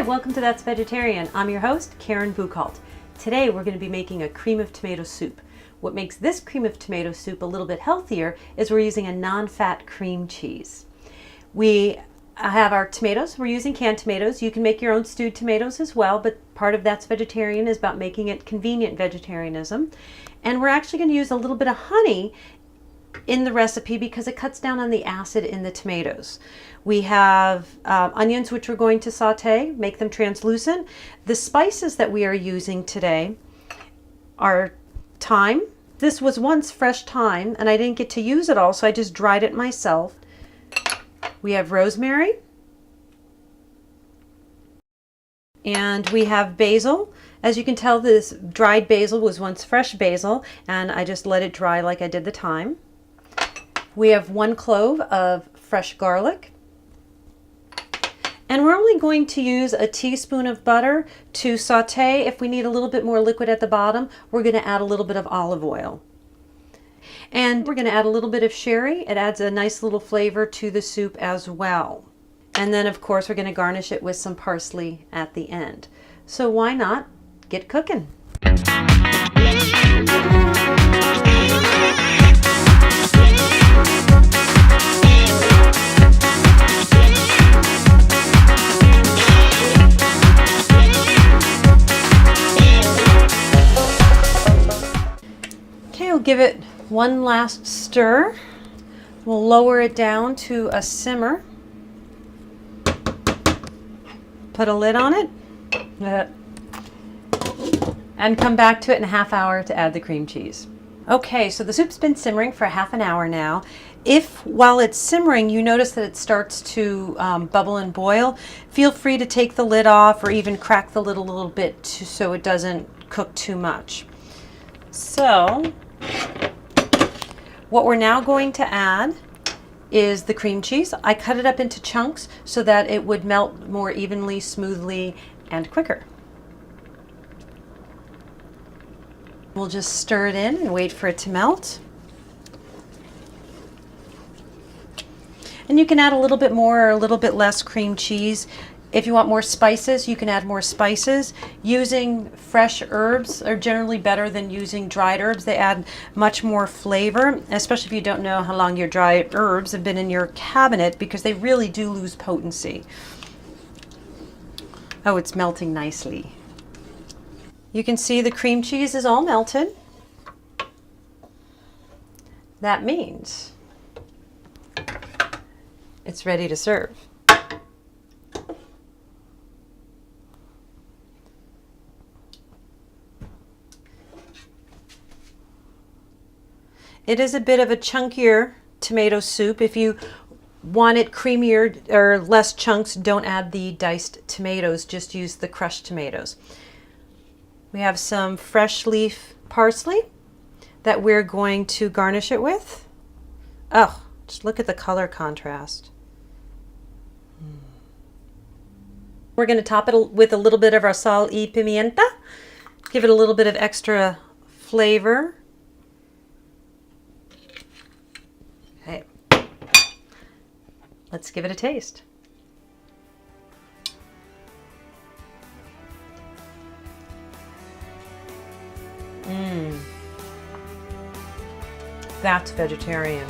welcome to That's Vegetarian. I'm your host, Karen Bukolt. Today we're going to be making a cream of tomato soup. What makes this cream of tomato soup a little bit healthier is we're using a non-fat cream cheese. We have our tomatoes. We're using canned tomatoes. You can make your own stewed tomatoes as well, but part of That's Vegetarian is about making it convenient vegetarianism. And we're actually going to use a little bit of honey in the recipe because it cuts down on the acid in the tomatoes. We have onions, which we're going to saute, make them translucent. The spices that we are using today are thyme. This was once fresh thyme and I didn't get to use it all, so I just dried it myself. We have rosemary, and we have basil. As you can tell, this dried basil was once fresh basil and I just let it dry like I did the thyme. We have 1 clove of fresh garlic. And we're only going to use a teaspoon of butter to saute. If we need a little bit more liquid at the bottom, we're going to add a little bit of olive oil. And we're going to add a little bit of sherry. It adds a nice little flavor to the soup as well. And then of course we're going to garnish it with some parsley at the end. So why not get cooking? We'll give it one last stir. We'll lower it down to a simmer. Put a lid on it. And come back to it in a half hour to add the cream cheese. Okay, so the soup's been simmering for half an hour now. If while it's simmering you notice that it starts to bubble and boil, feel free to take the lid off or even crack the lid a little bit so it doesn't cook too much. So what we're now going to add is the cream cheese. I cut it up into chunks so that it would melt more evenly, smoothly, and quicker. We'll just stir it in and wait for it to melt. And you can add a little bit more or a little bit less cream cheese. If you want more spices, you can add more spices. Using fresh herbs are generally better than using dried herbs. They add much more flavor, especially if you don't know how long your dried herbs have been in your cabinet, because they really do lose potency. Oh, it's melting nicely. You can see the cream cheese is all melted. That means it's ready to serve. It is a bit of a chunkier tomato soup. If you want it creamier or less chunks, don't add the diced tomatoes, just use the crushed tomatoes. We have some fresh leaf parsley that we're going to garnish it with. Oh, just look at the color contrast. We're going to top it with a little bit of our sal y pimienta, give it a little bit of extra flavor. Okay, let's give it a taste. That's vegetarian.